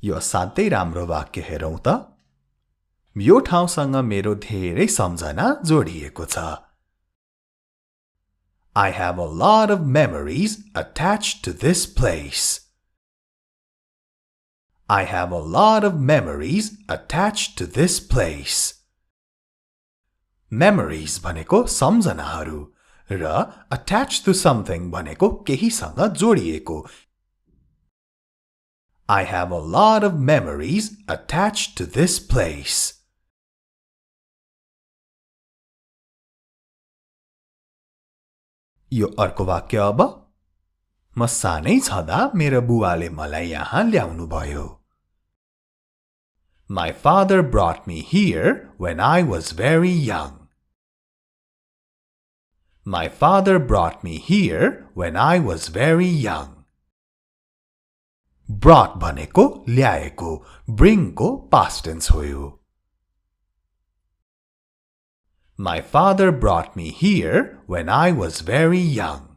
यो असाध्यै राम्रो वाक्य हेरौं त। यो ठाउँसँग मेरो धेरै सम्झना जोडिएको छ। I have a lot of memories attached to this place. I have a lot of memories attached to this place. Memories भनेको सम्झनाहरू र attached to something भनेको केहीसँग जोडिएको। I have a lot of memories attached to this place. यो अर्को वाक्य अब। म सानै छँदा मेरो बुवाले मलाई यहाँ ल्याउनु भयो। My father brought me here when I was very young. My father brought me here when I was very young. Brought भनेको ल्याएको, bring को past tense हो यो। My father brought me here when I was very young.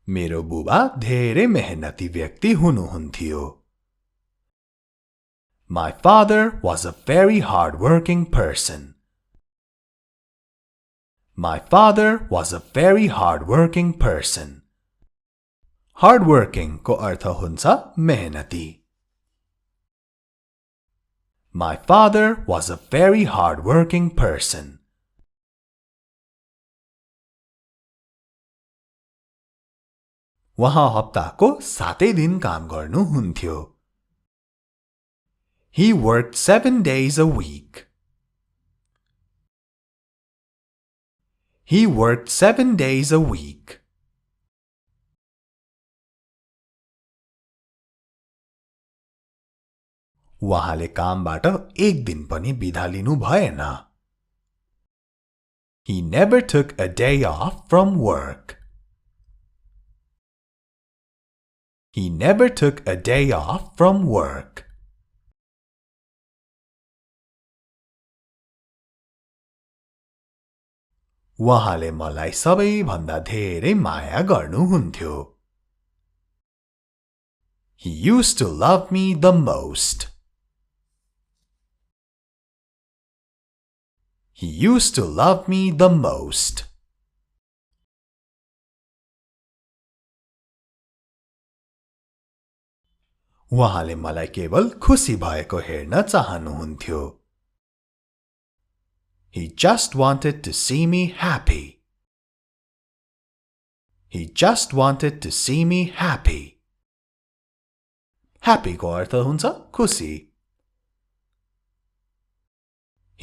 मेरो बुबा धेरै मेहनती व्यक्ति हुनुहुन्थ्यो। My father was a very hard-working person. My father was a very hard-working person. Hard-working को अर्थ हुन्छ मेहनती। My father was a very hard-working person. उहाँ हप्ताको 7 दिन काम गर्नुहुन्थ्यो। He worked 7 days a week. He worked 7 days a week. उहाँले कामबाट एक दिन पनि बिदा लिनु भएन। He never took a day off from work. He never took a day off from work. उहाँले मलाई सबैभन्दा धेरै माया गर्नुहुन्थ्यो। He used to love me the most. He used to love me the most. उहाँले मलाई केवल खुसी भएको हेर्न चाहनुहुन्थ्यो। He just wanted to see me happy. He just wanted to see me happy. Happy को अर्थ हुन्छ खुसी।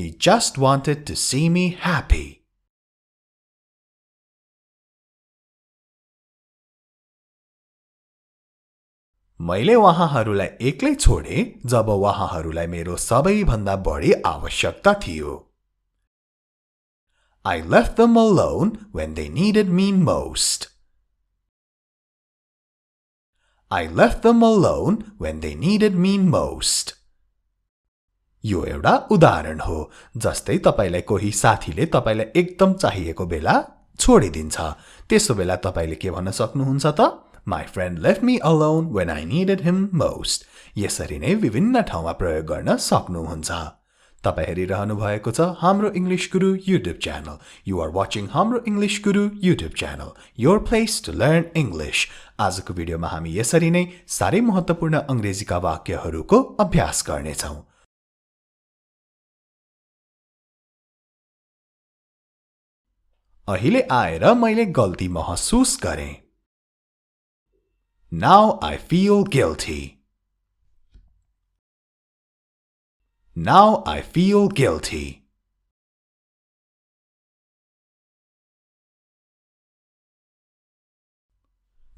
He just wanted to see me happy. मैले उहाँहरूलाई एक्लै छोडे जब उहाँहरूलाई मेरो सबैभन्दा बढी आवश्यकता थियो। I left them alone when they needed me most. I left them alone when they needed me most. यो एउटा उदाहरण हो। जस्तै तपाईलाई कोही साथीले तपाईलाई एकदम चाहिएको बेला छोडिदिन्छ। त्यसो बेला तपाईले के भन्न सक्नुहुन्छ त? My friend left me alone when I needed him most. यसरी नै विभिन्न ठाउँमा प्रयोग गर्न सक्नुहुन्छ। तपाई हेरिरहनु भएको छ हाम्रो English Guru YouTube channel. You are watching Hamro English Guru YouTube channel. Your place to learn English. आजको भिडियोमा हामी यसरी नै सारै महत्त्वपूर्ण अंग्रेजीका वाक्यहरूको अभ्यास गर्नेछौं। अहिले आएर मैले गल्ती महसुस गरेँ। Now I feel guilty. Now I feel guilty.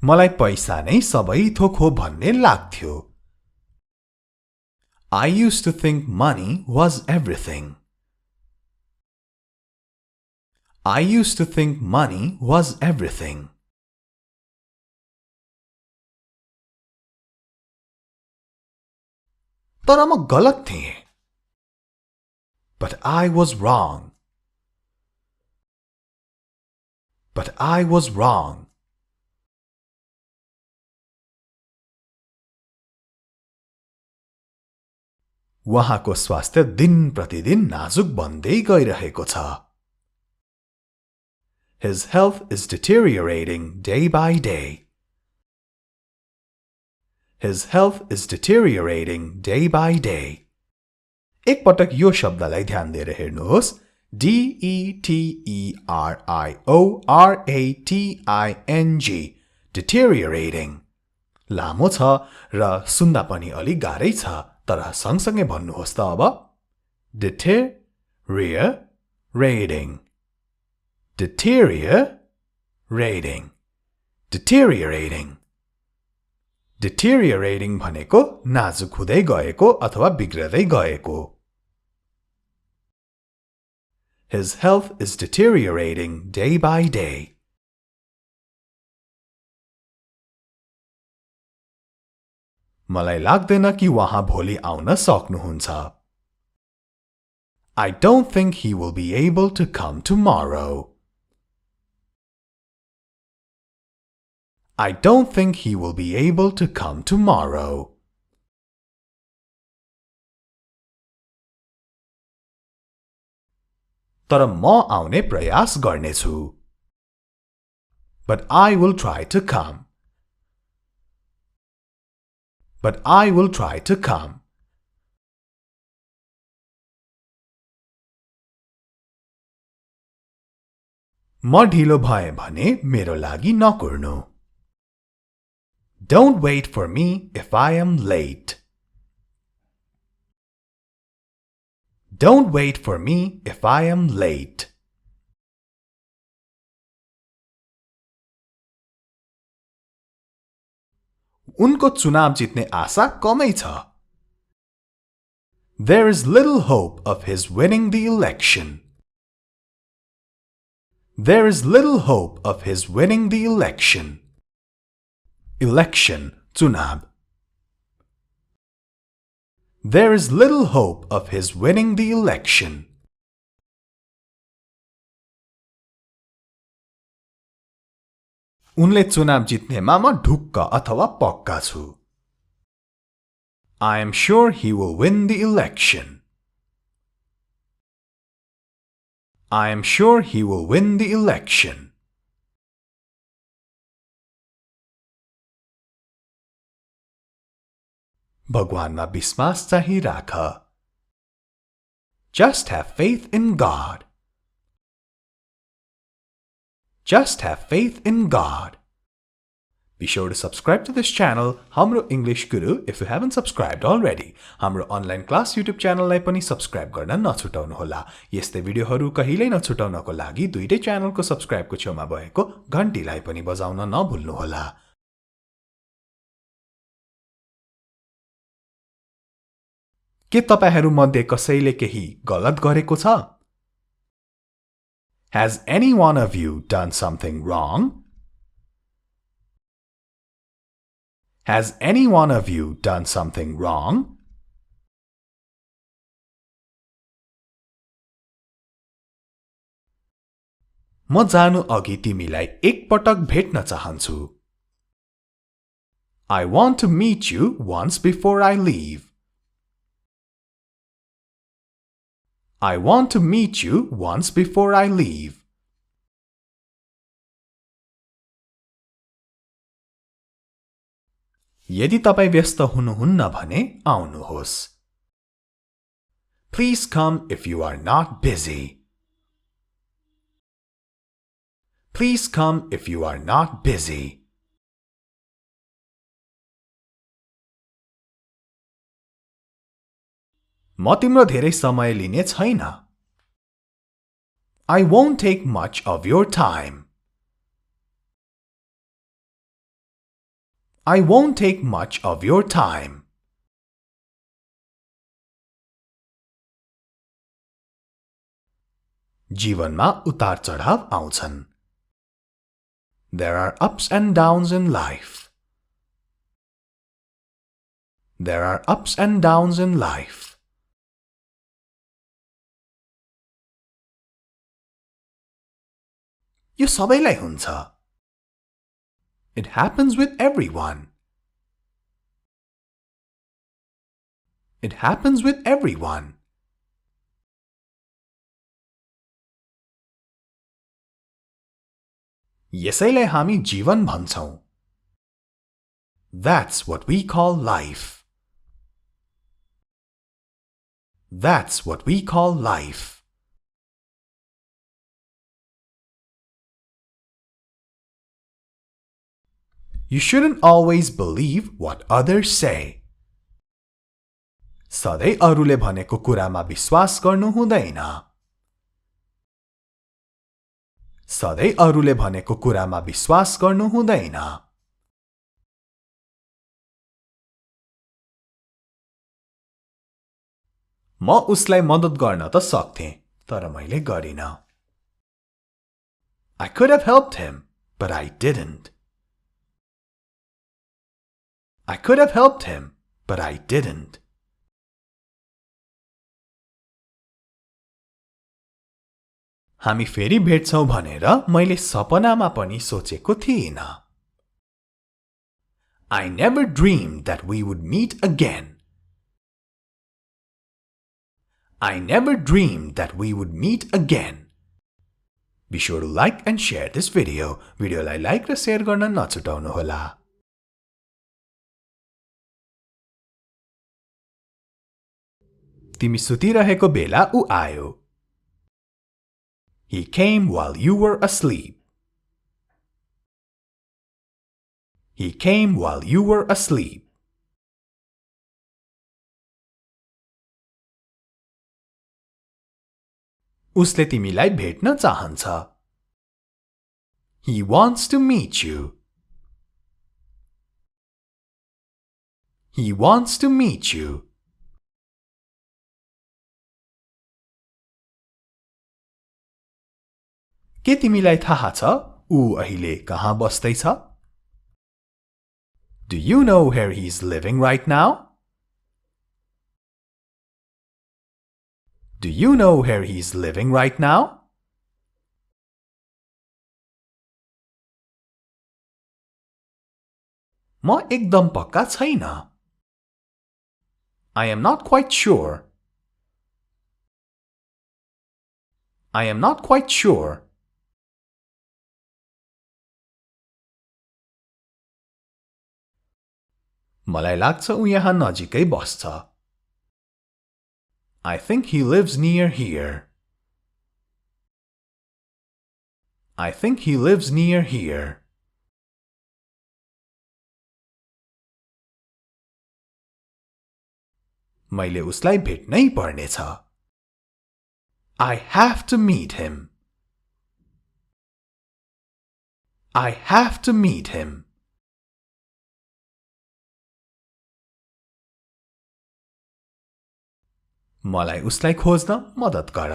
मलाई पैसा नै सबै थोक हो भन्ने लाग्थ्यो। I used to think money was everything. I used to think money was everything. तर म गलत थिएँ। But I was wrong. But I was wrong. उहाँको स्वास्थ्य दिन प्रतिदिन नाजुक बन्दै गइरहेको छ His health is deteriorating day by day. His health is deteriorating day by day. एक पटक यो शब्दलाई ध्यान दिएर हेर्नुहोस् deteriorating deteriorating लामो छ र सुन्दा पनि अलि गाह्रै छ तर सँगसँगै भन्नुहोस् त अब deteriorating deteriorating deteriorating deteriorating भनेको नाजुक हुँदै गएको अथवा बिग्रदै गएको His health is deteriorating day by day. मलाई लाग्दैन कि उहाँ भोलि आउन सक्नुहुन्छ I don't think he will be able to come tomorrow. I don't think he will be able to come tomorrow. तर म आउने प्रयास गर्नेछु But I will try to come. But I will try to come. म ढिलो भए भने मेरो लागि नकुर्नु Don't wait for me if I am late. Don't wait for me if I am late. उनको चुनाव जित्ने आशा कमै छ There is little hope of his winning the election. There is little hope of his winning the election. Election, चुनाव There is little hope of his winning the election. उनले चुनाव जित्नेमा म ढुक्क अथवा पक्का छु I am sure he will win the election. I am sure he will win the election. भगवानमा विश्वास चाहिँ राख Just have faith in God. Just have faith in God. Be sure to subscribe to this channel, Hamro English Guru, if you haven't subscribed already. Hamro online class YouTube channel लाई पनि subscribe गर्न नछुटाउनु होला. यस्तै भिडियोहरू कहिल्यै नछुटाउनको लागि दुईटै च्यानलको सब्स्क्राइबको छेउमा भएको घण्टीलाई पनि बजाउन नभुल्नु होला. के तपाईहरु मध्ये कसैले केही गलत गरेको छ? Has any one of you done something wrong? Has any one of you done something wrong? म जानु अघि तिमीलाई एक पटक भेट्न चाहन्छु. I want to meet you once before I leave. I want to meet you once before I leave. यदि तपाई व्यस्त हुनुहुन्न भने आउनुहोस्. Please come if you are not busy. Please come if you are not busy. म तिम्रो धेरै समय लिने छैन. I won't take much of your time. I won't take much of your time. जीवनमा उतार चढाव आउँछन्. There are ups and downs in life. There are ups and downs in life. यो सबैलाई हुन्छ. It happens with everyone. It happens with everyone. यसैलाई हामी जीवन भन्छौं. That's what we call life. That's what we call life. You shouldn't always believe what others say. सधैं अरूले भनेको कुरामा विश्वास गर्नु हुँदैन. सधैं अरूले भनेको कुरामा विश्वास गर्नु हुँदैन. म उसलाई मद्दत गर्न त सक्थे, तर मैले गरिन. I could have helped him, but I didn't. I could have helped him, but I didn't. हामी फेरि भेट्छौं भनेर मैले सपनामा पनि सोचेको थिइन. I never dreamed that we would meet again. I never dreamed that we would meet again. Be sure to like and share this video. भिडियोलाई like र शेयर गर्न नछुटाउनुहोला. तिमी सुतिरहेको बेला ऊ आयो. He came while you were asleep. He came while you were asleep. उसले तिमीलाई भेट्न चाहन्छ. He wants to meet you. He wants to meet you. के तिमीलाई थाहा छ ऊ अहिले कहाँ बस्दैछ? Do you know where he's living right now? Do you know where he's living right now? म एकदम पक्का छैन. I am not quite sure. I am not quite sure. मलाई लाग्छ ऊ यहाँ नजिकै बस्छ. I think he lives near here. I think he lives near here. मैले उसलाई भेट्नै पर्नेछ. I have to meet him. I have to meet him. मलाई उसलाई खोज्न मद्दत गर.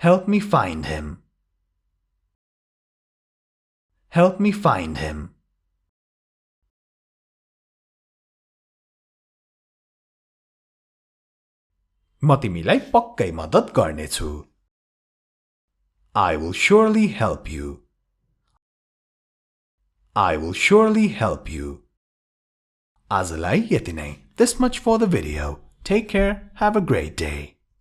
Help me find him. Help me find him. म तिमीलाई पक्कै मद्दत गर्नेछु. I will surely help you. I will surely help you. आजलाई यति नै. This much for the video. Take care. Have a great day.